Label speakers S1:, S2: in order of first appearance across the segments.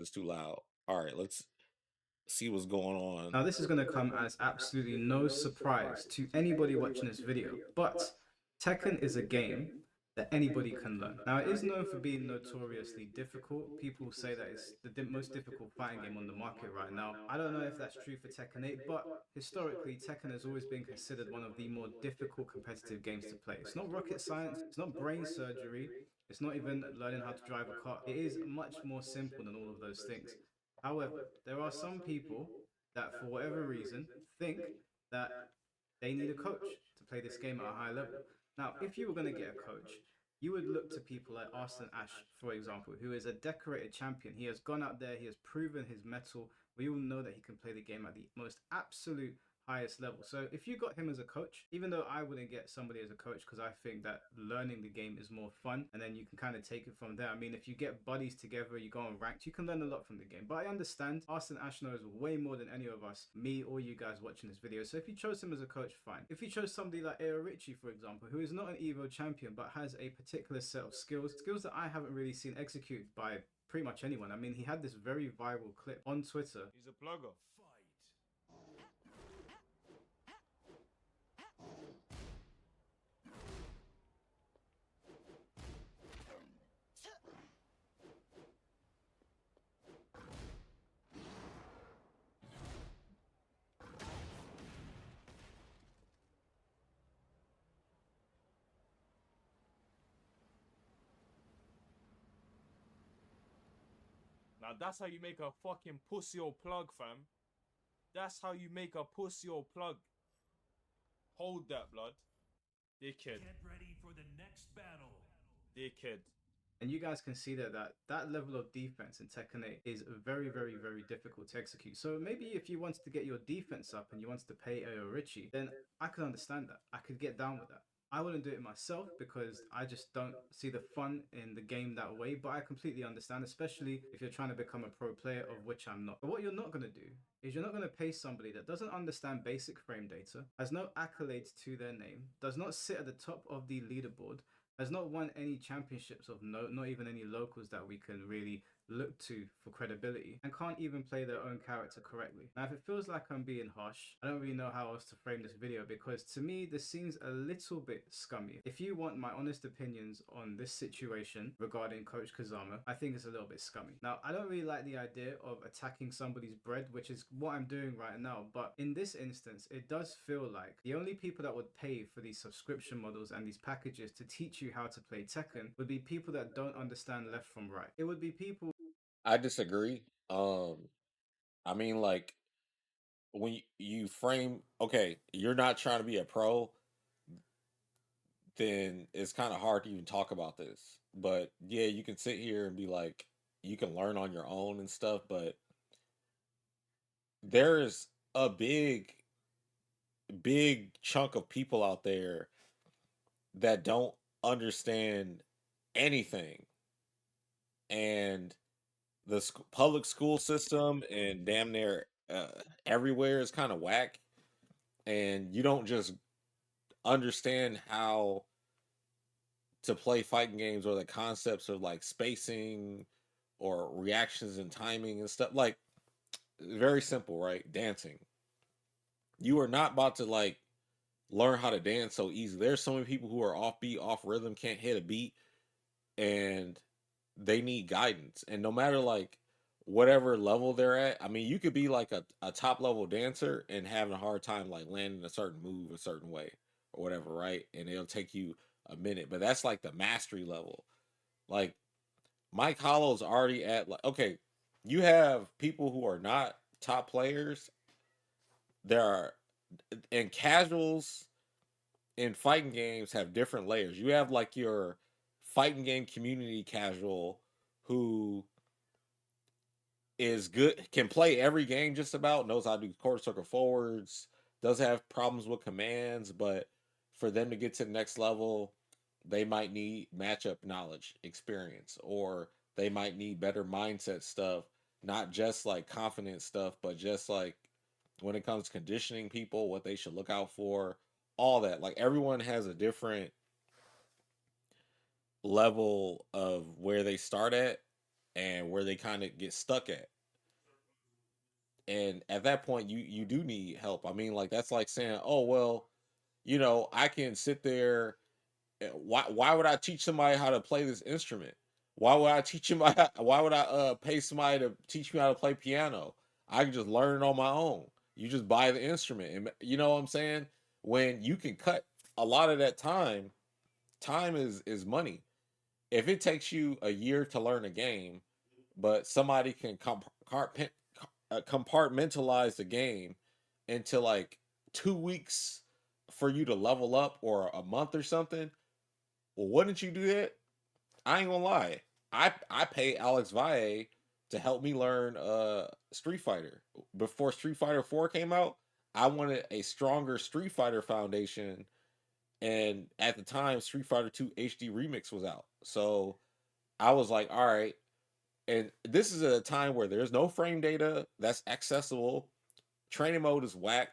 S1: It's too loud. All right, let's see what's going on.
S2: Now, this is going to come as absolutely no surprise to anybody watching this video, but Tekken is a game that anybody can learn. Now, it is known for being notoriously difficult. People say that it's the most difficult fighting game on the market right now. I don't know if that's true for Tekken 8, but historically, Tekken has always been considered one of the more difficult competitive games to play. It's not rocket science, it's not brain surgery, it's not even learning how to drive a car. It is much more simple than all of those things. However, there are some people that, for whatever reason, think that they need a coach to play this game at a high level. Now, if you were going to get a coach, you would look to people like Austin Ash, for example, who is a decorated champion. He has gone out there, he has proven his mettle. We all know that he can play the game at the most absolute highest level. So if you got him as a coach, even though I wouldn't get somebody as a coach because I think that learning the game is more fun and then you can kind of take it from there. I mean, if you get buddies together, you go on ranked, you can learn a lot from the game. But I understand Austin Ash knows way more than any of us, me or you guys watching this video. So if you chose him as a coach, fine. If you chose somebody like Ayo Richie, for example, who is not an Evo champion but has a particular set of skills that I haven't really seen executed by pretty much anyone. I mean, he had this very viral clip on Twitter.
S3: He's a plugger. Now that's how you make a fucking pussy or plug, fam. That's how you make a pussy or plug. Hold that, blood. Dickhead.
S4: Get ready for the next battle.
S3: Dickhead.
S2: And you guys can see that level of defense in Tekken 8 is very, very, very difficult to execute. So maybe if you wanted to get your defense up and you wanted to pay Ayo Richie, then I could understand that. I could get down with that. I wouldn't do it myself because I just don't see the fun in the game that way. But I completely understand, especially if you're trying to become a pro player, of which I'm not. But what you're not going to do is you're not going to pay somebody that doesn't understand basic frame data, has no accolades to their name, does not sit at the top of the leaderboard, has not won any championships of note, not even any locals that we can really look to for credibility, and can't even play their own character correctly. Now, if it feels like I'm being harsh, I don't really know how else to frame this video because to me, this seems a little bit scummy. If you want my honest opinions on this situation regarding Coach Kazama, I think it's a little bit scummy. Now, I don't really like the idea of attacking somebody's bread, which is what I'm doing right now, but in this instance, it does feel like the only people that would pay for these subscription models and these packages to teach you how to play Tekken would be people that don't understand left from right. It would be people.
S1: I disagree. I mean, like when you frame, okay, you're not trying to be a pro, then it's kind of hard to even talk about this. But yeah, you can sit here and be like, you can learn on your own and stuff, but there's a big chunk of people out there that don't understand anything. And the public school system and damn near everywhere is kind of whack. And you don't just understand how to play fighting games or the concepts of like spacing or reactions and timing and stuff. Like, very simple, right? Dancing. You are not about to like learn how to dance so easy. There's so many people who are off beat, off rhythm, can't hit a beat, and they need guidance. And no matter like whatever level they're at, I mean, you could be like a top level dancer and having a hard time like landing a certain move a certain way or whatever, right? And it'll take you a minute, but that's like the mastery level. Like Mike Hollow's already at like, okay, you have people who are not top players. There are, and casuals in fighting games have different layers. You have like your fighting game community casual who is good, can play every game just about, knows how to do quarter circle forwards, does have problems with commands, but for them to get to the next level, they might need matchup knowledge, experience, or they might need better mindset stuff, not just like confidence stuff, but just like when it comes to conditioning people, what they should look out for, all that. Like everyone has a different level of where they start at, and where they kind of get stuck at. And at that point, you do need help. I mean, like that's like saying, oh well, I can sit there. Why would I teach somebody how to play this instrument? Why would I teach him? Why would I pay somebody to teach me how to play piano? I can just learn it on my own. You just buy the instrument, and you know what I'm saying. When you can cut a lot of that time, time is money. If it takes you a year to learn a game, but somebody can compartmentalize the game into like 2 weeks for you to level up or a month or something, well, wouldn't you do that? I ain't gonna lie. I pay Alex Valle to help me learn Street Fighter. Before Street Fighter 4 came out, I wanted a stronger Street Fighter foundation, and at the time Street Fighter 2 HD Remix was out. So I was like, all right, and this is a time where there's no frame data that's accessible. Training mode is whack.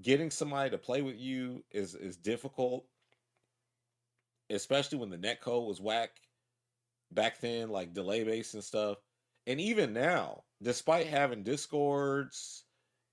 S1: Getting somebody to play with you is difficult, especially when the netcode was whack back then, like delay based and stuff. And even now, despite having discords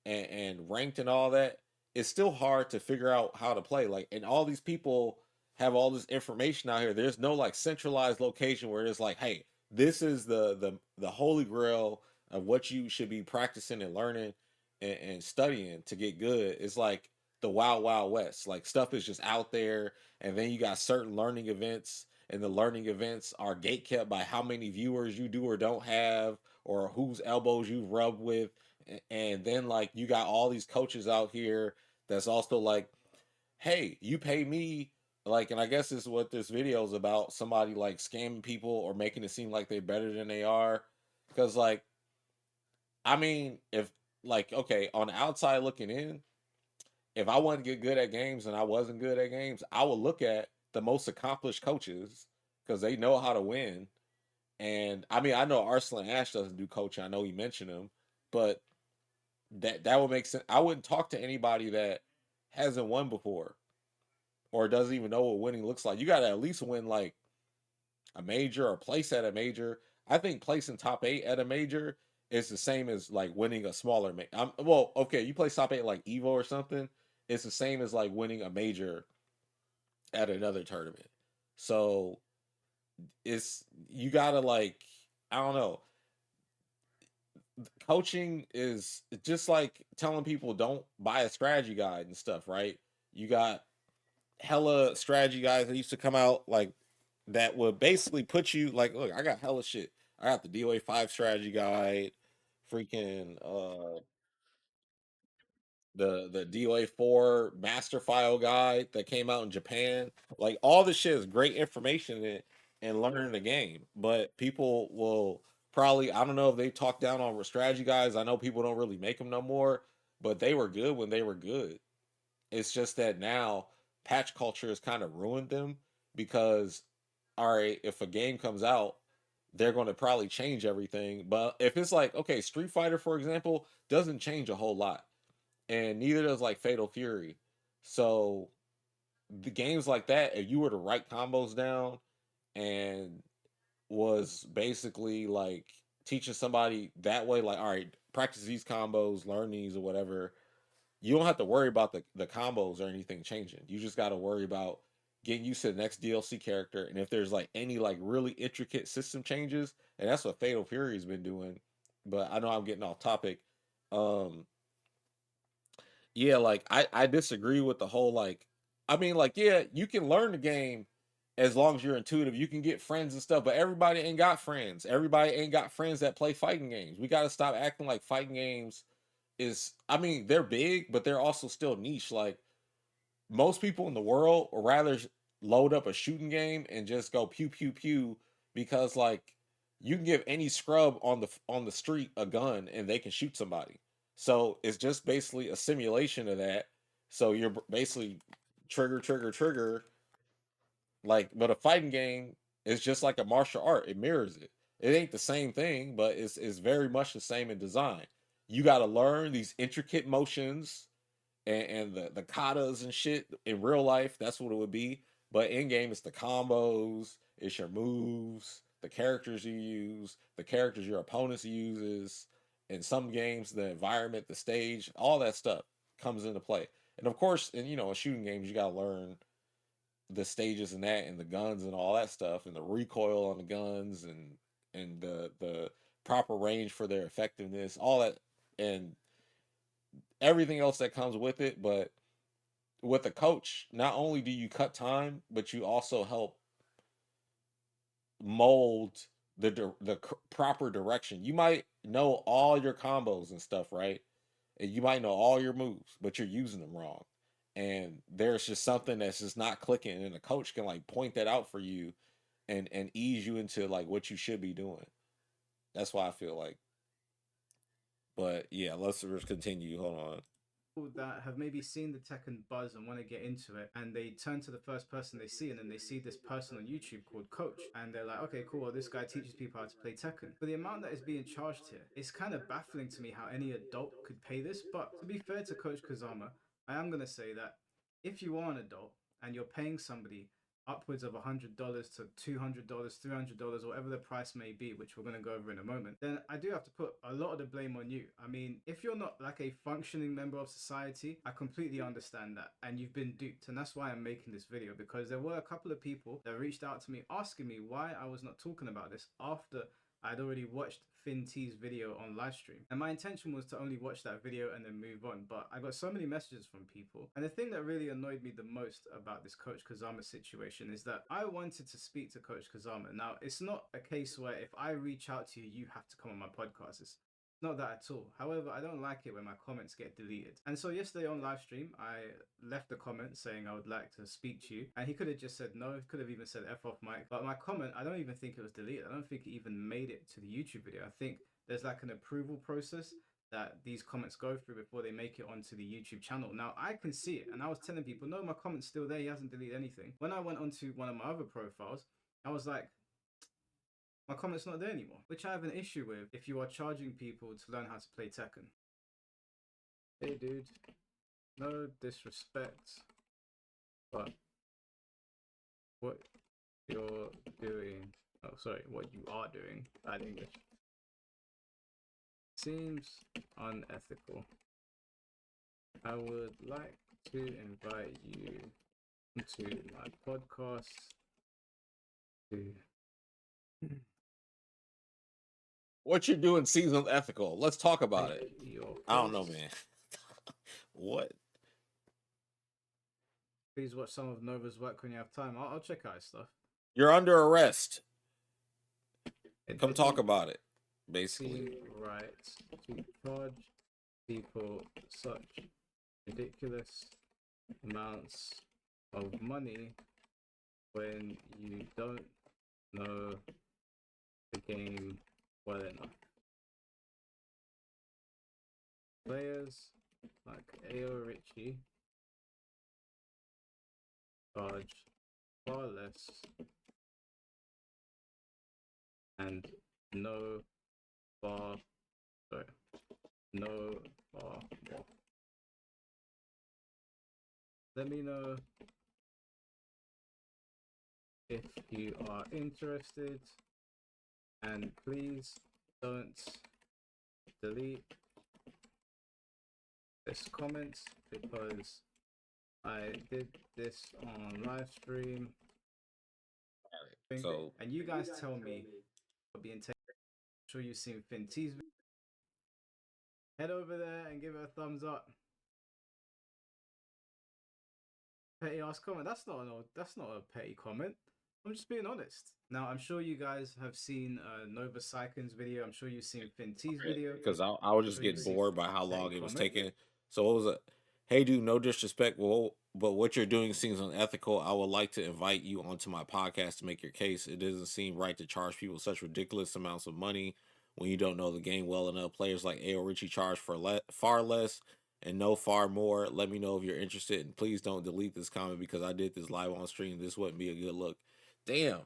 S1: and ranked and all that, it's still hard to figure out how to play. Like, and all these people have all this information out here. There's no like centralized location where it's like, hey, this is the holy grail of what you should be practicing and learning and studying to get good. It's like the wild wild west. Like stuff is just out there, and then you got certain learning events, and the learning events are gate kept by how many viewers you do or don't have, or whose elbows you rub with. And then like you got all these coaches out here that's also like, hey, you pay me, like, and I guess this is what this video is about, somebody like scamming people or making it seem like they're better than they are. Because like, I mean, if like, okay, on the outside looking in, if I wasn't get good at games and I wasn't good at games, I would look at the most accomplished coaches because they know how to win. And I mean, I know Arslan Ash doesn't do coaching. I know he mentioned him, but that would make sense. I wouldn't talk to anybody that hasn't won before or doesn't even know what winning looks like. You got to at least win like a major or place at a major. I think placing top 8 at a major is the same as like winning a smaller. Well, okay, you play top 8 like Evo or something. It's the same as like winning a major at another tournament. So it's you gotta like, I don't know. Coaching is just like telling people don't buy a strategy guide and stuff, right? You got hella strategy guys that used to come out like that would basically put you like, look, I got hella shit. I got the DOA 5 strategy guide, freaking the DOA 4 master file guide that came out in Japan. Like all this shit is great information in it and learning the game. But people will probably, I don't know if they talk down on strategy guys. I know people don't really make them no more, but they were good when they were good. It's just that now patch culture has kind of ruined them because, all right, if a game comes out, they're going to probably change everything. But if it's like, okay, Street Fighter, for example, doesn't change a whole lot, and neither does like Fatal Fury. So the games like that, if you were to write combos down and was basically like teaching somebody that way, like, all right, practice these combos, learn these or whatever, you don't have to worry about the combos or anything changing. You just got to worry about getting used to the next DLC character, and if there's like any like really intricate system changes, and that's what Fatal Fury's been doing. But I know I'm getting off topic. Um, yeah, like I disagree with the whole like, I mean, like, yeah, you can learn the game as long as you're intuitive. You can get friends and stuff, but everybody ain't got friends. Everybody ain't got friends that play fighting games. We got to stop acting like fighting games is, I mean, they're big, but they're also still niche. Like most people in the world would rather load up a shooting game and just go pew pew pew because like you can give any scrub on the street a gun and they can shoot somebody. So it's just basically a simulation of that. So you're basically trigger trigger trigger, like, but a fighting game is just like a martial art. It mirrors it. It ain't the same thing, but it's very much the same in design. You got to learn these intricate motions and the katas and shit in real life. That's what it would be. But in game, it's the combos, it's your moves, the characters you use, the characters your opponents uses, in some games, the environment, the stage, all that stuff comes into play. And of course, in in shooting games, you gotta learn the stages and that and the guns and all that stuff and the recoil on the guns and the proper range for their effectiveness, all that and everything else that comes with it. But with a coach, not only do you cut time, but you also help mold the proper direction. You might know all your combos and stuff, right? And you might know all your moves, but you're using them wrong. And there's just something that's just not clicking, and the coach can like point that out for you and ease you into like what you should be doing. That's why I feel like. But yeah, let's just continue. Hold on.
S2: That have maybe seen the Tekken buzz and want to get into it, and they turn to the first person they see, and then they see this person on YouTube called Coach, and they're like, okay, cool, well, this guy teaches people how to play Tekken. For the amount that is being charged here, it's kind of baffling to me how any adult could pay this. But to be fair to Coach Kazama, I am going to say that if you are an adult and you're paying somebody upwards of $100 to $200, $300, whatever the price may be, which we're going to go over in a moment, then I do have to put a lot of the blame on you. I mean, if you're not like a functioning member of society, I completely understand that, and you've been duped, and that's why I'm making this video, because there were a couple of people that reached out to me asking me why I was not talking about this after I'd already watched Finn T's video on live stream. And my intention was to only watch that video and then move on. But I got so many messages from people. And the thing that really annoyed me the most about this Coach Kazama situation is that I wanted to speak to Coach Kazama. Now, it's not a case where if I reach out to you, you have to come on my podcast. It's not that at all. However, I don't like it when my comments get deleted. And so yesterday on live stream, I left a comment saying I would like to speak to you. And he could have just said no. He could have even said F off mic. But my comment, I don't even think it was deleted. I don't think it even made it to the YouTube video. I think there's like an approval process that these comments go through before they make it onto the YouTube channel. Now, I can see it. And I was telling people, no, my comment's still there. He hasn't deleted anything. When I went onto one of my other profiles, I was like, my comment's not there anymore, which I have an issue with if you are charging people to learn how to play Tekken. Hey dude, no disrespect, but what you're doing, oh sorry, what you are doing, bad English, seems unethical. I would like to invite you to my podcast to
S1: What you're doing seems unethical. Let's talk about it.
S2: your
S1: I don't know,
S2: case.
S1: man. What?
S2: Please watch some of Nova's work when you have time. I'll check out his stuff.
S1: You're under arrest.
S2: It
S1: Come talk
S2: doesn't
S1: about it, basically.
S2: seem right to charge people such ridiculous amounts of money when you don't know the game well enough. Players like Ao Richie charge far less and know far more. Let me know if you are interested, and please don't delete this comment because I did this on live stream.
S1: So
S2: And you guys tell me what being taken. I'm sure you've seen Finn T's video. Head over there and give it a thumbs up. Petty ass comment. That's not a petty comment. I'm just being honest. Now, I'm sure you guys have seen Nova Syken's video. I'm sure you've seen Finn T's video.
S1: because I was just
S2: sure you
S1: getting
S2: see
S1: bored by how
S2: petty
S1: long it was
S2: comment.
S1: taking. So what was it? Hey, dude, no disrespect, well, but what you're doing seems unethical. I would like to invite you onto my podcast to make your case. It doesn't seem right to charge people such ridiculous amounts of money when you don't know the game well enough. Players like Ao Richie charge for far less and know far more. Let me know if you're interested, and please don't delete this comment because I did this live on stream. This wouldn't be a good look. Damn.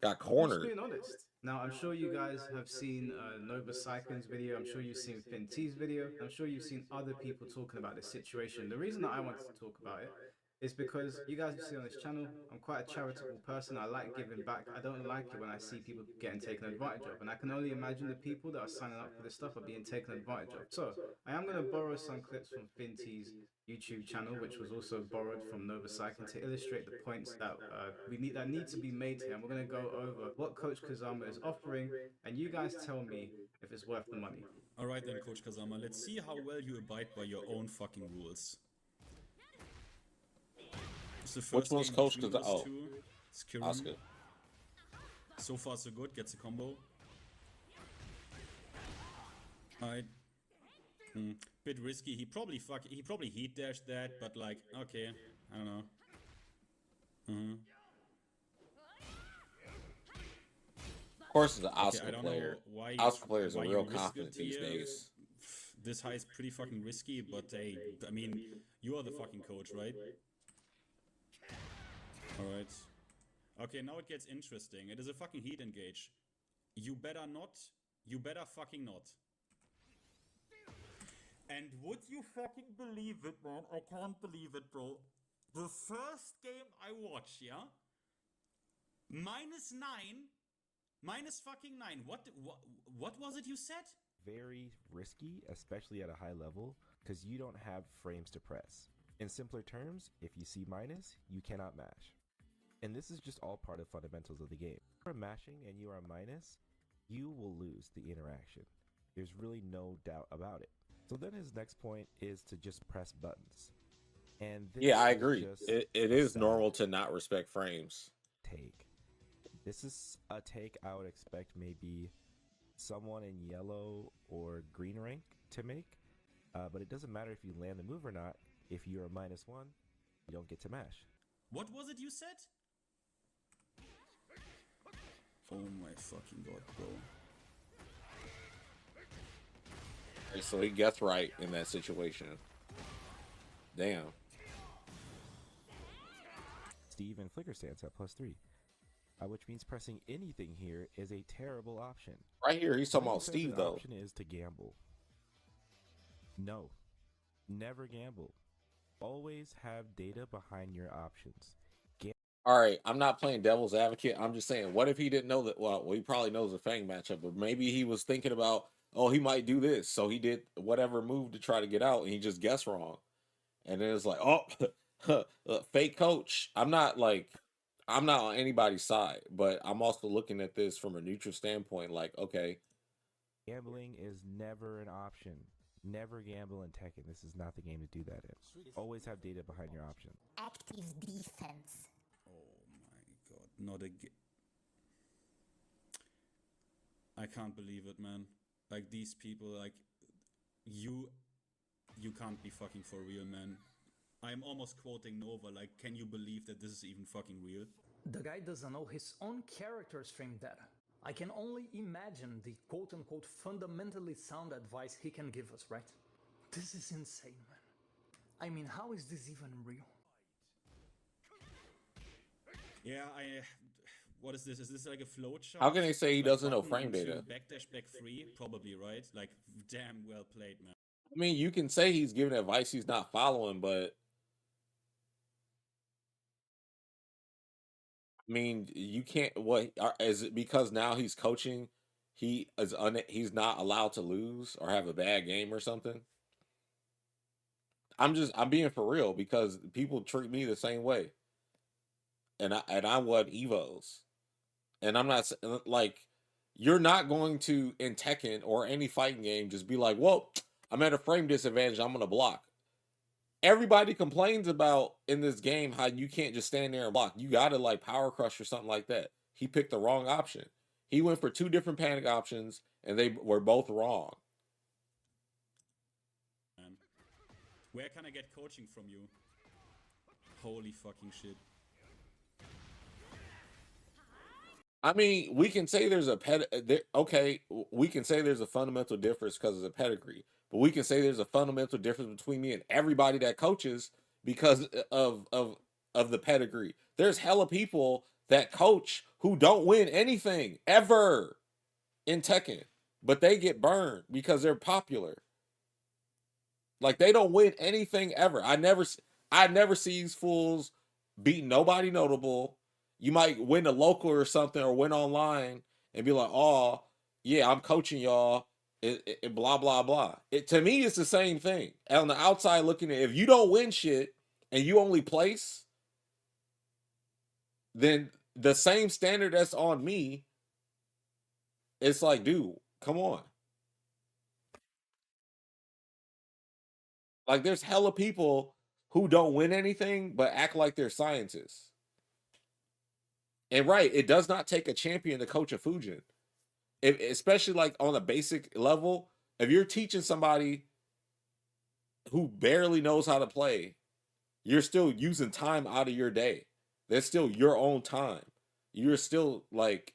S1: Got
S2: I'm just
S1: cornered.
S2: being honest. Now, I'm sure you guys have seen Nova Syken's video. I'm sure you've seen Finn T's video. I'm sure you've seen other people talking about this situation. The reason that I wanted to talk about it is because you guys see on this channel, I'm quite a charitable person. I like giving back. I don't like it when I see people getting taken advantage of. And I can only imagine the people that are signing up for this stuff are being taken advantage of. So I am going to borrow some clips from Finty's YouTube channel, which was also borrowed from Nova Cycling, to illustrate the points that that need to be made here. And we're going to go over what Coach Kazama is offering, and you guys tell me if it's worth the money.
S5: All right then, Coach Kazama, let's see how well you abide by your own fucking rules. It's the first
S1: Which one's
S5: game
S1: Coach
S5: between
S1: Kazama?
S5: those
S1: Oh,
S5: two. It's Kirin.
S1: Oscar.
S5: So far so good, gets a combo. Alright. Bit risky. He probably heat dashed that, but like, okay, I don't know.
S1: Of course, it's an
S5: Okay,
S1: Oscar
S5: I don't
S1: player.
S5: know why
S1: Oscar players are
S5: why you
S1: real
S5: risk
S1: confident
S5: it
S1: these
S5: here.
S1: days.
S5: This high is pretty fucking risky, but hey, I mean, you are the fucking coach, right? Alright. Okay, now it gets interesting. It is a fucking heat engage. You better not. You better fucking not. And would you fucking believe it, man? I can't believe it, bro. The first game I watched, yeah? -9. -9. What was it you said?
S6: Very risky, especially at a high level, because you don't have frames to press. In simpler terms, if you see minus, you cannot mash. And this is just all part of fundamentals of the game. If you are mashing and you are minus, you will lose the interaction. There's really no doubt about it. So then his next point is to just press buttons. And this
S1: Yeah, I
S6: is
S1: agree.
S6: just
S1: It
S6: a
S1: is
S6: sad
S1: normal to not respect frames.
S6: take. This is a take I would expect maybe someone in yellow or green rank to make, but it doesn't matter if you land the move or not. If you're a -1, you don't get to mash.
S5: What was it you said? Oh my fucking god, bro.
S1: Okay, so he gets right in that situation. Damn.
S6: Steve and Flicker stance at +3, which means pressing anything here is a terrible option.
S1: Right here, he's talking
S6: Wayne
S1: about
S6: says
S1: Steve,
S6: the
S1: though.
S6: option is to gamble. No, never gamble. Always have data behind your options.
S1: All right, I'm not playing devil's advocate. I'm just saying, what if he didn't know that? Well, he probably knows the Fang matchup, but maybe he was thinking about, oh, he might do this. So he did whatever move to try to get out, and he just guessed wrong. And then it's like, oh, fake coach. I'm not on anybody's side, but I'm also looking at this from a neutral standpoint. Like, okay,
S6: Gambling is never an option. Never gamble in Tekken. This is not the game to do that in. Always have data behind your option.
S7: Active defense.
S5: Oh my god, not again. I can't believe it, man. Like, these people, like, you can't be fucking for real, man. I'm almost quoting Nova, like, can you believe that this is even fucking real?
S8: The guy doesn't know his own character's frame data. I can only imagine the quote-unquote fundamentally sound advice he can give us, right? This is insane, man. I mean, how is this even real?
S5: Yeah, what is this? Is this like a flowchart?
S1: how can they say he
S5: Like
S1: doesn't know
S5: button
S1: frame
S5: into
S1: data?
S5: Backdash back 3? Probably, right? Like, damn well played, man.
S1: I mean, you can say he's giving advice he's not following, but I mean, you can't. What is it? Because now he's coaching, he's not allowed to lose or have a bad game or something. I'm being for real because people treat me the same way, and I won Evos, and I'm not like you're not going to in Tekken or any fighting game just be like, well, I'm at a frame disadvantage, I'm gonna block. Everybody complains about in this game how you can't just stand there and block. You gotta like power crush or something like that. He picked the wrong option. He went for 2 different panic options and they were both wrong.
S5: Man. Where can I get coaching from you? Holy fucking shit.
S1: I mean, we can say there's a we can say there's a fundamental difference because of the pedigree, but we can say there's a fundamental difference between me and everybody that coaches because of the pedigree. There's hella people that coach who don't win anything ever in Tekken, but they get burned because they're popular. Like they don't win anything ever. I never see these fools beat nobody notable. You might win a local or something or win online and be like, oh, yeah, I'm coaching y'all. Blah blah blah. It to me, it's the same thing. On the outside looking at, if you don't win shit and you only place, then the same standard that's on me, it's like, dude, come on. Like, there's hella people who don't win anything but act like they're scientists. And right, it does not take a champion to coach a Fujin. If, especially like on a basic level, if you're teaching somebody who barely knows how to play, you're still using time out of your day. That's still your own time. You're still like,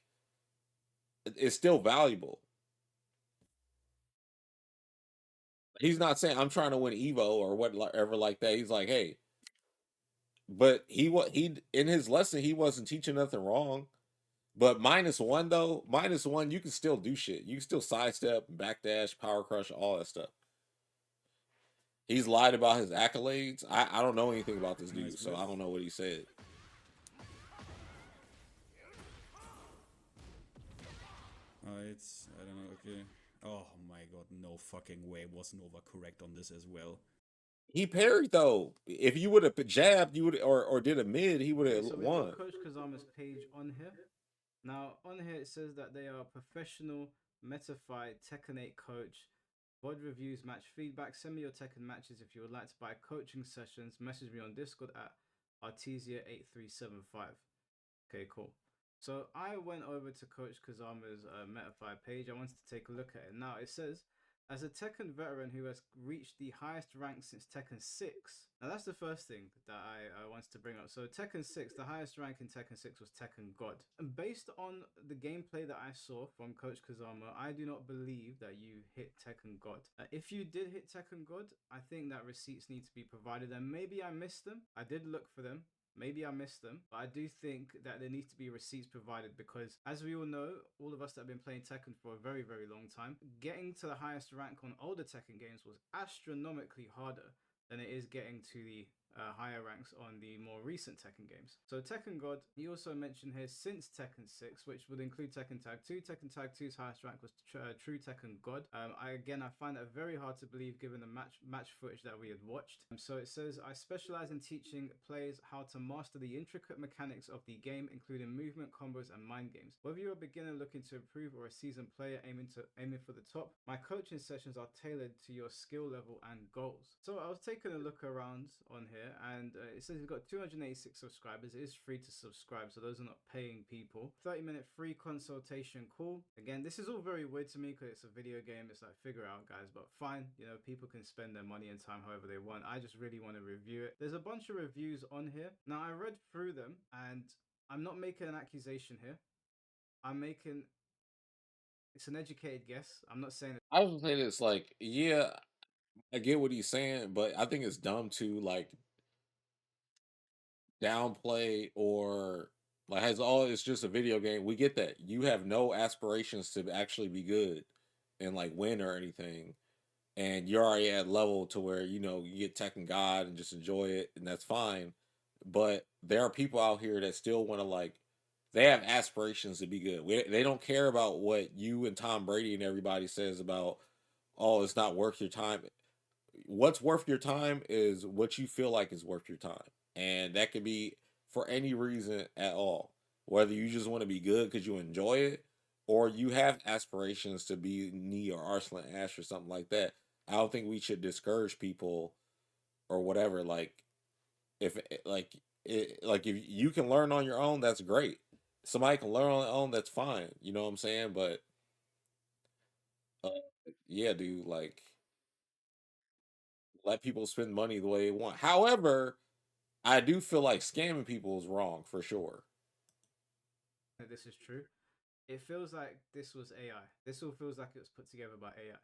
S1: it's still valuable. He's not saying I'm trying to win Evo or whatever like that. He's like, hey, but he in his lesson he wasn't teaching nothing wrong. But -1 though, -1 you can still do shit. You can still sidestep, backdash, power crush, all that stuff. He's lied about his accolades. I don't know anything about this dude,
S5: Nice
S1: so
S5: whiff.
S1: I don't know what he said.
S5: I don't know, okay. Oh my god, no fucking way was Nova correct on this as well.
S1: He parried though. If you would have jabbed, you would or did a mid, he would have
S2: So we've
S1: won.
S2: got Coach Kazama's page on here. Now, on here it says that they are professional, metafied Tekken 8 coach. VOD reviews, match feedback. Send me your Tekken matches if you would like to buy coaching sessions. Message me on Discord at Artesia8375. Okay, cool. So I went over to Coach Kazama's Metafy page. I wanted to take a look at it. Now it says, as a Tekken veteran who has reached the highest rank since Tekken 6. Now that's the first thing that I wanted to bring up. So Tekken 6, the highest rank in Tekken 6 was Tekken God. And based on the gameplay that I saw from Coach Kazama, I do not believe that you hit Tekken God. If you did hit Tekken God, I think that receipts need to be provided. And maybe I missed them. I did look for them. Maybe I missed them, but I do think that there needs to be receipts provided because, as we all know, all of us that have been playing Tekken for a very, very long time, getting to the highest rank on older Tekken games was astronomically harder than it is getting to the higher ranks on the more recent Tekken games. So Tekken God, he also mentioned here since Tekken 6, which would include Tekken Tag 2. Tekken Tag 2's highest rank was True Tekken God. I find that very hard to believe given the match footage that we had watched. So it says, I specialize in teaching players how to master the intricate mechanics of the game, including movement, combos, and mind games. Whether you're a beginner looking to improve or a seasoned player aiming for the top, my coaching sessions are tailored to your skill level and goals. So I was taking a look around on here, and it says you've got 286 subscribers. It is free to subscribe, so those are not paying people. 30-minute free consultation call. Again, this is all very weird to me because it's a video game. It's like, figure out, guys, but fine. You know, people can spend their money and time however they want. I just really want to review it. There's a bunch of reviews on here. Now, I read through them, and I'm not making an accusation here. It's an educated guess. I'm not saying
S1: I was saying it's like, yeah, I get what he's saying, but I think it's dumb to like downplay or like has all it's just a video game. We get that. You have no aspirations to actually be good and like win or anything. And you're already at level to where you get Tekken God and just enjoy it, and that's fine. But there are people out here that still want to like they have aspirations to be good. They don't care about what you and Tom Brady and everybody says about, oh, it's not worth your time. What's worth your time is what you feel like is worth your time, and that could be for any reason at all. Whether you just want to be good because you enjoy it, or you have aspirations to be knee or Arslan Ash or something like that. I don't think we should discourage people or whatever. If like if you can learn on your own, that's great. Somebody can learn on their own, that's fine. You know what I'm saying? But uh, yeah, dude, like let people spend money the way they want. However, I do feel like scamming people is wrong for sure.
S2: that this is true. It feels like this was AI. This all feels like it was put together by AI.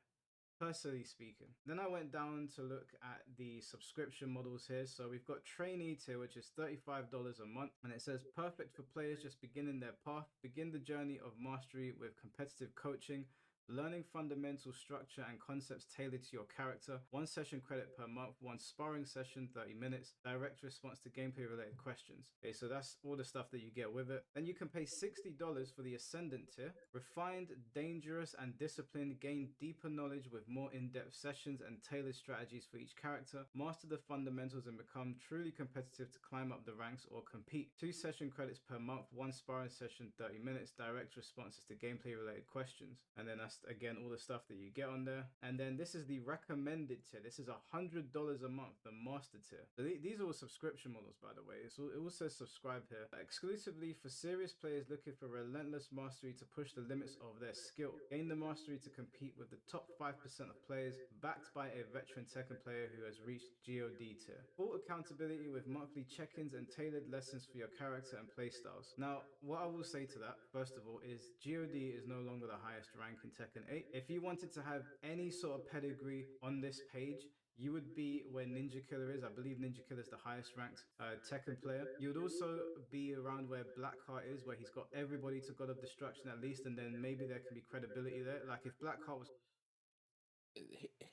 S2: Personally speaking. Then I went down to look at the subscription models here. So we've got trainee tier, which is $35 a month, and it says perfect for players just beginning their path. Begin the journey of mastery with competitive coaching, learning fundamental structure and concepts tailored to your character, 1 session credit per month, 1 sparring session, 30 minutes, direct response to gameplay related questions. Okay, so that's all the stuff that you get with it. Then you can pay $60 for the Ascendant tier. Refined, dangerous, and disciplined, gain deeper knowledge with more in-depth sessions and tailored strategies for each character. Master the fundamentals and become truly competitive to climb up the ranks or compete. 2 session credits per month, 1 sparring session, 30 minutes, direct responses to gameplay related questions. And then that's again all the stuff that you get on there. And then this is the recommended tier. This is $100 a month, the master tier. So these are all subscription models, by the way. It all says subscribe here. Exclusively for serious players looking for relentless mastery to push the limits of their skill. Gain the mastery to compete with the top 5% of players, backed by a veteran Tekken player who has reached GOD tier. Full accountability with monthly check-ins and tailored lessons for your character and playstyles. Now, what I will say to that, first of all, is GOD is no longer the highest rank in Tekken 8. If you wanted to have any sort of pedigree on this page, you would be where Ninja Killer is. I believe Ninja Killer is the highest ranked Tekken player. You would also be around where Blackheart is, where he's got everybody to God of Destruction at least, and then maybe there can be credibility there. Like if Blackheart was...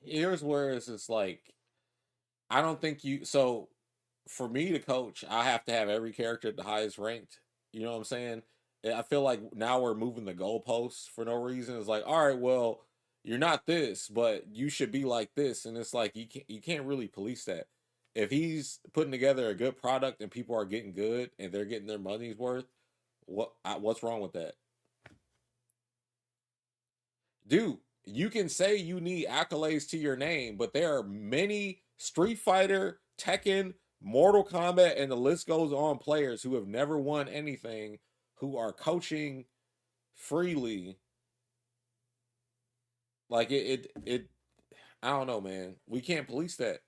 S1: Here's where it's like, I don't think you. So for me to coach, I have to have every character at the highest ranked. You know what I'm saying? I feel like now we're moving the goalposts for no reason. It's like, all right, well, you're not this, but you should be like this, and it's like you can't really police that. If he's putting together a good product and people are getting good and they're getting their money's worth, what's wrong with that? Dude, you can say you need accolades to your name, but there are many Street Fighter, Tekken, Mortal Kombat, and the list goes on players who have never won anything, who are coaching freely. Like it I don't know, man. We can't police that.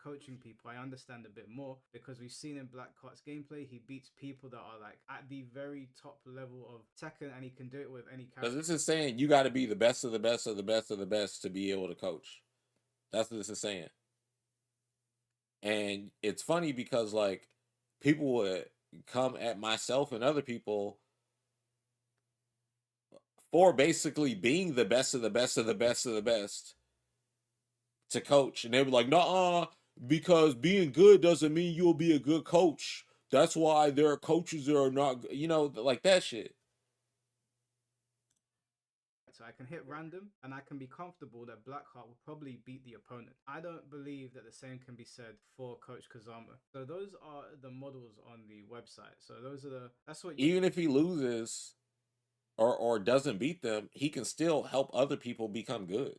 S2: coaching people, I understand a bit more because we've seen in Blackheart's gameplay, he beats people that are like at the very top level of Tekken, and he can do it with any
S1: Because
S2: character.
S1: this is saying you got to be the best of the best of the best of the best to be able to coach. That's what this is saying. And it's funny because like people would come at myself and other people for basically being the best of the best of the best of the best to coach. And they were like, nah, because being good doesn't mean you'll be a good coach. That's why there are coaches that are not, like that shit.
S2: So I can hit random and I can be comfortable that Blackheart will probably beat the opponent. I don't believe that the same can be said for Coach Kazama. So those are the models on the website. So that's what
S1: Even if he loses or doesn't beat them, he can still help other people become good.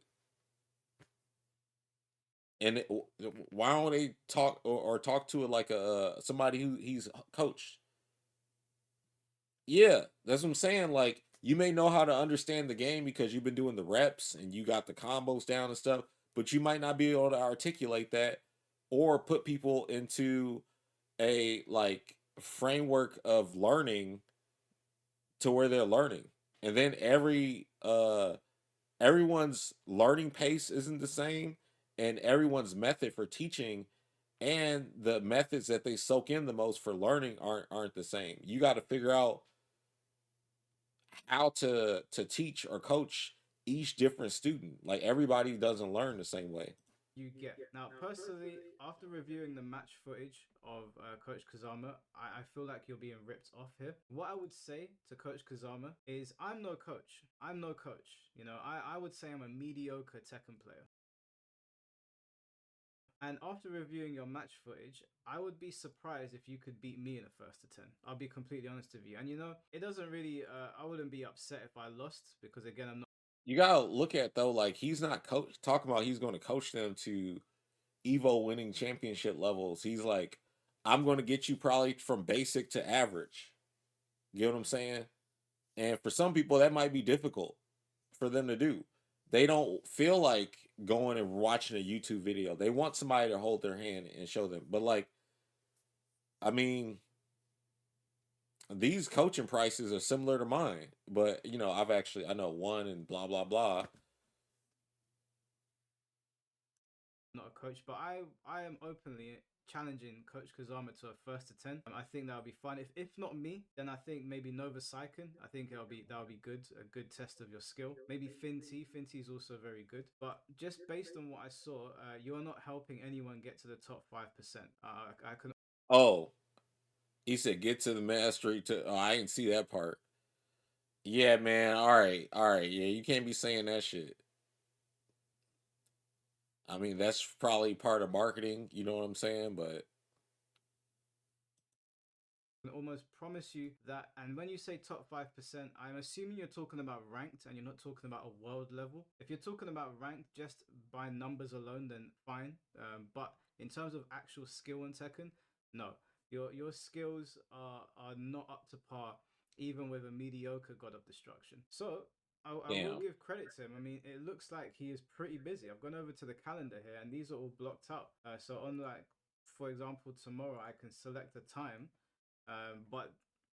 S1: And why don't they talk or talk to it like somebody who he's coached? Yeah, that's what I'm saying. Like you may know how to understand the game because you've been doing the reps and you got the combos down and stuff, but you might not be able to articulate that or put people into a like framework of learning to where they're learning. And then everyone's learning pace isn't the same, and everyone's method for teaching and the methods that they soak in the most for learning aren't the same. You got to figure out how to teach or coach each different student. Like everybody doesn't learn the same way.
S2: you get. Now, personally, after reviewing the match footage of Coach Kazama, I feel like you're being ripped off here. What I would say to Coach Kazama is I'm no coach. I'm no coach. I would say I'm a mediocre Tekken player. And after reviewing your match footage, I would be surprised if you could beat me in a first to 10. I'll be completely honest with you. And it doesn't really, I wouldn't be upset if I lost because again, I'm not.
S1: You gotta look at though, like he's not talking about he's going to coach them to Evo winning championship levels. He's like, I'm going to get you probably from basic to average. You know what I'm saying? And for some people, that might be difficult for them to do. They don't feel like going and watching a YouTube video. They want somebody to hold their hand and show them. But like, I mean, these coaching prices are similar to mine. But I know one and blah blah blah.
S2: not a coach, but I am openly challenging Coach Kazama to a first to 10. I think that'll be fun. If not me, then I think maybe Nova Saiken. I think that'll be good. A good test of your skill. Maybe Finty. Finty is also very good. But just based on what I saw, you are not helping anyone get to the top 5%. I can.
S1: Oh, he said get to the mastery to. Oh, I didn't see that part. Yeah, man. All right. Yeah, you can't be saying that shit. I mean, that's probably part of marketing. You know what I'm saying? But
S2: Almost promise you that. And when you say top 5%, I'm assuming you're talking about ranked and you're not talking about a world level. If you're talking about ranked just by numbers alone, then fine. But in terms of actual skill in Tekken, no. Your skills are not up to par, even with a mediocre God of Destruction. So I will
S1: damn.
S2: give credit to him. I mean, it looks like he is pretty busy. I've gone over to the calendar here, and these are all blocked out. So on like, for example, tomorrow I can select a time, but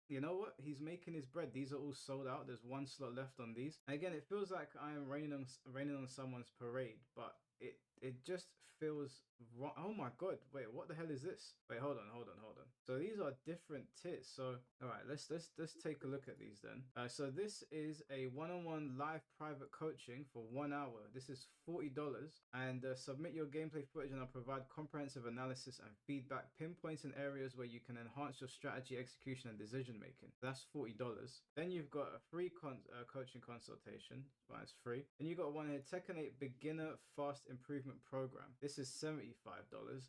S2: you know what? He's making his bread. These are all sold out. There's one slot left on these. And again, it feels like I am raining on someone's parade, but it just feels wrong. Oh my god! Wait, what the hell is this? Wait, hold on. So these are different tiers. So all right, let's take a look at these then. So this is a one-on-one live private coaching for 1 hour. This is $40, and submit your gameplay footage, and I'll provide comprehensive analysis and feedback, pinpointing areas where you can enhance your strategy, execution, and decision making. That's $40. Then you've got a free coaching consultation. Well, it's free. And you got one here, Tekken 8 Beginner Fast Improvement Program. This is $75.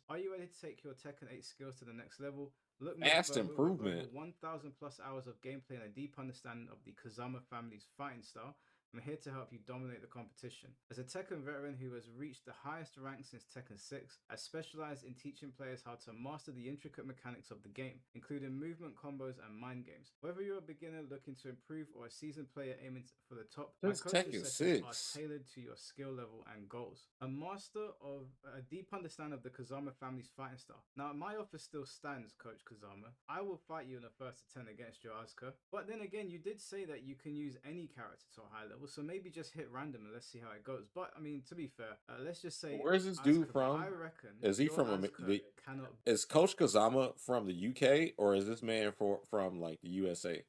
S2: Are you ready to take your Tekken 8 skills to the next level? Look no
S1: Fast
S2: further. With over
S1: improvement.
S2: 1,000 plus hours of gameplay and a deep understanding of the Kazama family's fighting style, I'm here to help you dominate the competition. As a Tekken veteran who has reached the highest rank since Tekken 6, I specialize in teaching players how to master the intricate mechanics of the game, including movement combos and mind games. Whether you're a beginner looking to improve or a seasoned player aiming for the top, my
S1: That's
S2: coaching
S1: Tekken
S2: sessions are
S1: 6.
S2: tailored to your skill level and goals. A master of a deep understanding of the Kazama family's fighting style. Now, my offer still stands, Coach Kazama. I will fight you in a first to 10 against your Asuka. But then again, you did say that you can use any character to a high level, so maybe just hit random and let's see how it goes. But I mean, to be fair, let's just say
S1: Where's this dude
S2: Asuka. But
S1: from?
S2: I reckon
S1: Is he
S2: your
S1: from
S2: Asuka cannot.
S1: is Coach Kazama from the UK or is this man from like the USA?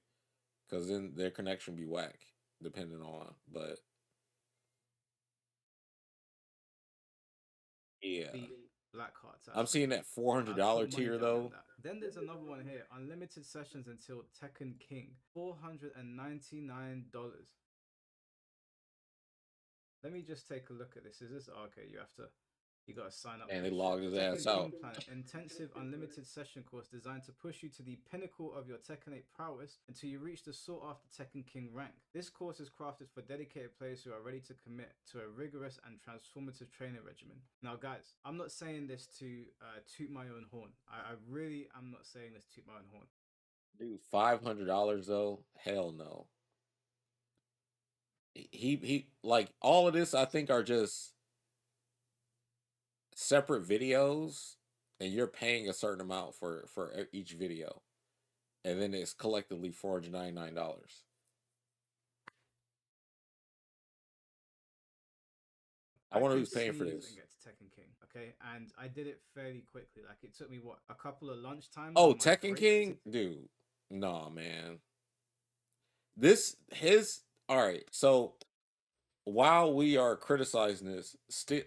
S1: Because then their connection be whack, depending on. But yeah,
S2: Beat Blackheart's
S1: I'm
S2: Asuka.
S1: seeing that
S2: I'd
S1: $400
S2: put money
S1: tier
S2: down on
S1: though.
S2: that. Then there's another one here. Unlimited sessions until Tekken King. $499. Let me just take a look at this. Is this okay? You got to sign up
S1: And
S2: for
S1: they
S2: this
S1: logged
S2: shit.
S1: his ass
S2: Tekken
S1: out.
S2: King Planet, intensive unlimited session course designed to push you to the pinnacle of your Tekken 8 prowess until you reach the sought after Tekken King rank. This course is crafted for dedicated players who are ready to commit to a rigorous and transformative training regimen. Now, guys, I'm not saying this to toot my own horn. I really am not saying this to toot my own horn.
S1: Dude, $500 though? Hell no. He like all of this. I think are just separate videos, and you're paying a certain amount for each video, and then it's collectively $499. I
S2: I
S1: wonder
S2: could
S1: who's paying for
S2: sneeze and
S1: this.
S2: get to Tekken King, okay? And I did it fairly quickly. Like, it took me, what, a couple of lunch times
S1: Oh,
S2: on my
S1: Tekken
S2: break
S1: King, dude. Nah, man. This his all right. So while we are criticizing this, still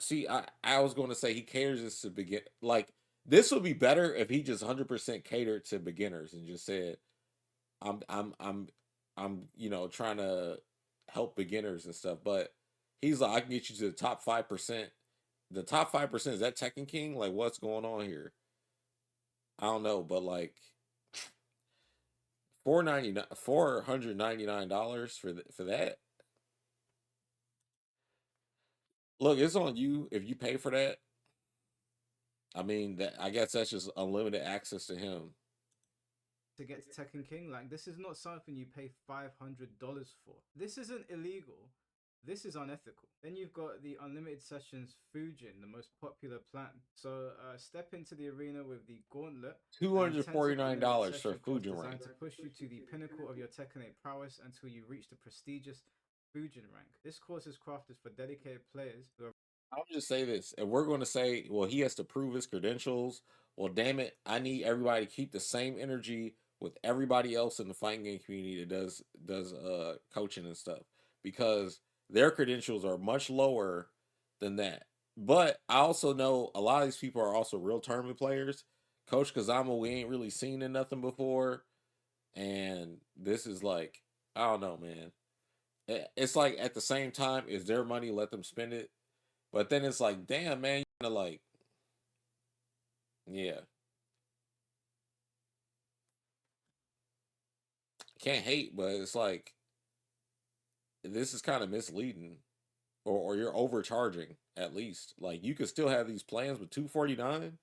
S1: see, I was going to say he caters this to begin. Like this would be better if he just 100% catered to beginners and just said, "I'm, I'm, I'm, I'm trying to help beginners and stuff." But he's like, "I can get you to the top 5%." The top 5% is that Tekken King? Like, what's going on here? I don't know, but like 499 $499 for that. Look, it's on you if you pay for that. I mean, that I guess that's just unlimited access to him.
S2: to get to Tekken King. Like, this is not something you pay $500 for. This isn't illegal. This is unethical. Then you've got the unlimited sessions Fujin, the most popular plan. So step into the arena with the Gauntlet,
S1: Two
S2: an
S1: hundred
S2: intensive
S1: forty nine
S2: unlimited
S1: dollars for
S2: session course
S1: Fujin rank.
S2: designed to push you to the pinnacle of your Tekken 8 prowess until you reach the prestigious Fujin rank. This course is crafted for dedicated players who are
S1: I'll just say this, and we're going to say, well, he has to prove his credentials. Well, damn it, I need everybody to keep the same energy with everybody else in the fighting game community that does coaching and stuff, because their credentials are much lower than that. But I also know a lot of these people are also real tournament players. Coach Kazama, we ain't really seen in nothing before, and this is like, I don't know, man. It's like at the same time, is their money, let them spend it. But then it's like, damn, man, you kind of like, yeah, can't hate, but it's like this is kind of misleading, or you're overcharging at least. Like you could still have these plans with 249,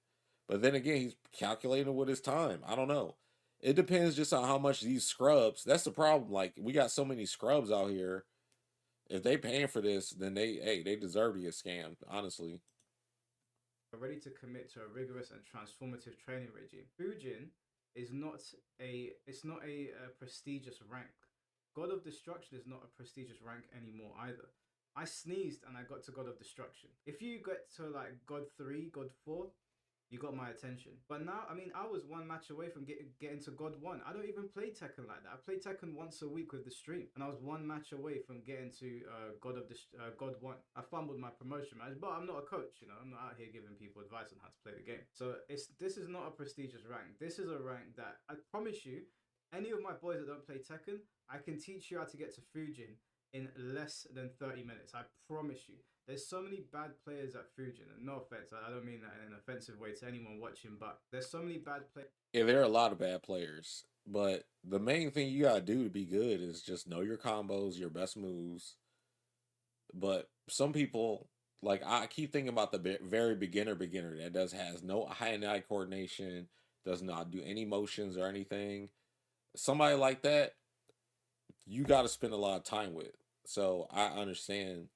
S1: but then again, he's calculating with his time. I don't know. It depends just on how much these scrubs. That's the problem. Like we got so many scrubs out here. If they paying for this, then they deserve to get scammed. Honestly.
S2: ready to commit to a rigorous and transformative training regime. Fujin is not a prestigious rank. God of Destruction is not a prestigious rank anymore either. I sneezed and I got to God of Destruction. If you get to like God 3, God 4, you got my attention. But now, I mean, I was one match away from getting to God 1. I don't even play Tekken like that. I play Tekken once a week with the stream, and I was one match away from getting to God 1. I fumbled my promotion match, but I'm not a coach, you know. I'm not out here giving people advice on how to play the game. So this is not a prestigious rank. This is a rank that I promise you, any of my boys that don't play Tekken, I can teach you how to get to Fujin in less than 30 minutes. I promise you. There's so many bad players at Fujin, and no offense, I don't mean that in an offensive way to anyone watching, but there's so many bad players.
S1: Yeah, there are a lot of bad players, but the main thing you gotta do to be good is just know your combos, your best moves. But some people, like I keep thinking about the very beginner that has no hand-eye coordination, does not do any motions or anything. Somebody like that, you got to spend a lot of time with. So I understand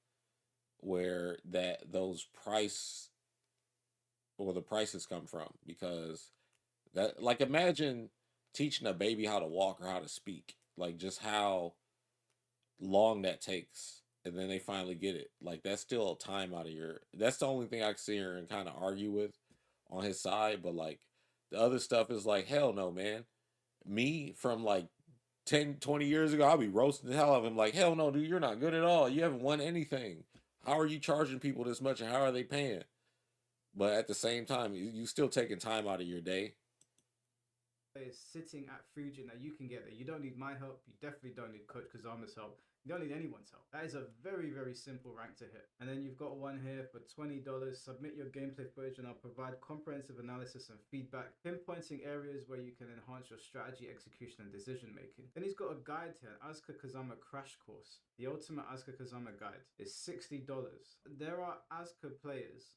S1: where those the prices come from, because that, like, imagine teaching a baby how to walk or how to speak, like just how long that takes, and then they finally get it. Like that's still a time out of your. That's the only thing I can sit here and kind of argue with on his side. But like the other stuff is like, hell no, man. Me from like 10, 20 years ago, I'll be roasting the hell out of him. Like, hell no, dude, you're not good at all. You haven't won anything. How are you charging people this much, and how are they paying? But at the same time, you still taking time out of your day.
S2: Is sitting at Fujin that you can get there. You don't need my help. You definitely don't need Coach Kazama's help. You don't need anyone's help. That is a very, very simple rank to hit. And then you've got one here for $20. Submit your gameplay footage and I'll provide comprehensive analysis and feedback, pinpointing areas where you can enhance your strategy, execution, and decision making. Then he's got a guide here, Asuka Kazama Crash Course. The Ultimate Asuka Kazama Guide is $60. There are Asuka players,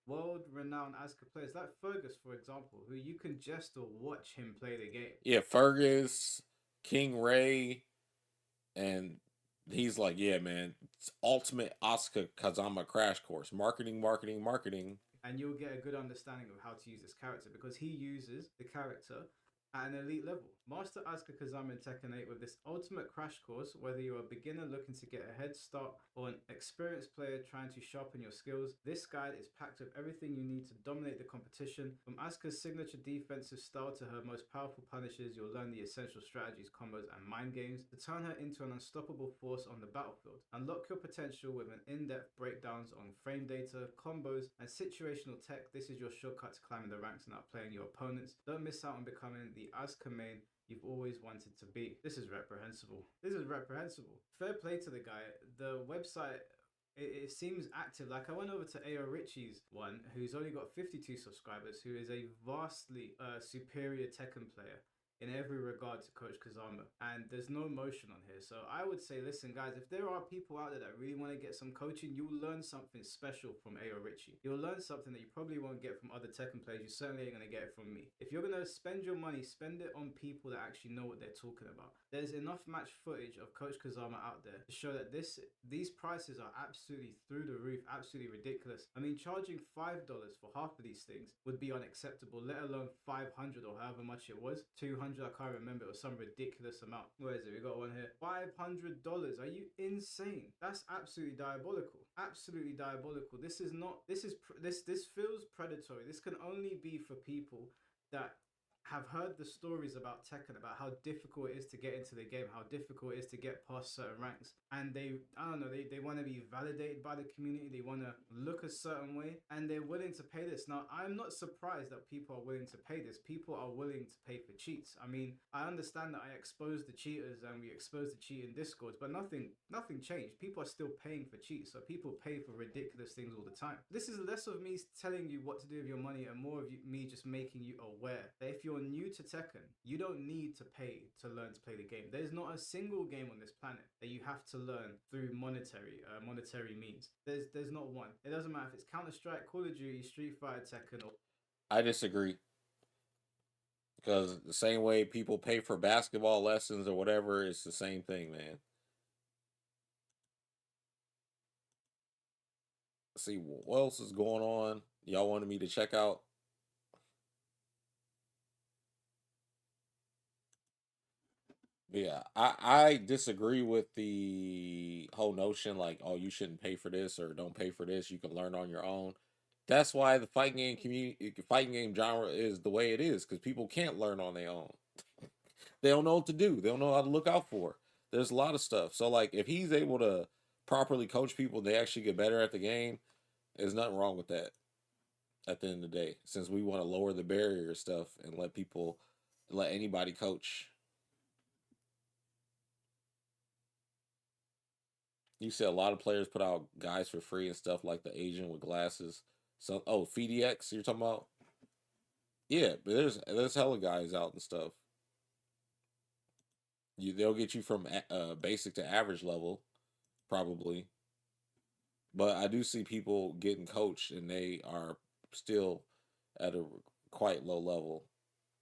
S2: world-renowned Asuka players like Fergus, for example, who you can just watch him play the game.
S1: Yeah, Fergus, King Ray, and he's like, yeah, man, it's ultimate Asuka Kazama Crash Course. Marketing, marketing, marketing.
S2: And you'll get a good understanding of how to use this character, because he uses the character at an elite level. Master Asuka Kazama in Tekken 8 with this ultimate crash course, whether you're a beginner looking to get a head start or an experienced player trying to sharpen your skills. This guide is packed with everything you need to dominate the competition. From Asuka's signature defensive style to her most powerful punishes, you'll learn the essential strategies, combos, and mind games to turn her into an unstoppable force on the battlefield. Unlock your potential with an in-depth breakdowns on frame data, combos, and situational tech. This is your shortcut to climbing the ranks and outplaying your opponents. Don't miss out on becoming the Asuka main you've always wanted to be. This is reprehensible. This is reprehensible. Fair play to the guy. The website, it seems active. Like I went over to AO Richie's one, who's only got 52 subscribers, who is a vastly superior Tekken player in every regard to Coach Kazama, and there's no motion on here. So I would say, listen guys, if there are people out there that really want to get some coaching, you'll learn something special from AO Richie. You'll learn something that you probably won't get from other Tekken players. You certainly ain't going to get it from me. If you're going to spend your money, spend it on people that actually know what they're talking about. There's enough match footage of Coach Kazama out there to show that these prices are absolutely through the roof, absolutely ridiculous. I mean, charging $5 for half of these things would be unacceptable, let alone 500 or however much it was, 200. 500. I can't remember. It was some ridiculous amount. Where is it? We got one here. $500. Are you insane? That's absolutely diabolical. Absolutely diabolical. This is not. This feels predatory. This can only be for people that have heard the stories about Tekken, about how difficult it is to get into the game, how difficult it is to get past certain ranks, and I don't know, they want to be validated by the community, they want to look a certain way, and they're willing to pay this. Now, I'm not surprised that people are willing to pay this. People are willing to pay for cheats. I mean, I understand that I exposed the cheaters and we exposed the cheating discords, but nothing changed. People are still paying for cheats, so people pay for ridiculous things all the time. This is less of me telling you what to do with your money and more of me just making you aware that if you're new to Tekken, you don't need to pay to learn to play the game. There's not a single game on this planet that you have to learn through monetary means. There's not one. It doesn't matter if it's Counter-Strike, Call of Duty, Street Fighter, Tekken, or...
S1: I disagree. Because the same way people pay for basketball lessons or whatever, it's the same thing, man. Let's see what else is going on. Y'all wanted me to check out. Yeah, I disagree with the whole notion like, oh, you shouldn't pay for this or don't pay for this. You can learn on your own. That's why the fighting game genre is the way it is, because people can't learn on their own. They don't know what to do. They don't know how to look out for. There's a lot of stuff. So like, if he's able to properly coach people, they actually get better at the game. There's nothing wrong with that. At the end of the day, since we want to lower the barrier stuff and let anybody coach. You said a lot of players put out guys for free and stuff like the Asian with glasses. So, oh, FDX, you're talking about? Yeah, but there's hella guys out and stuff. They'll get you from basic to average level, probably. But I do see people getting coached and they are still at a quite low level.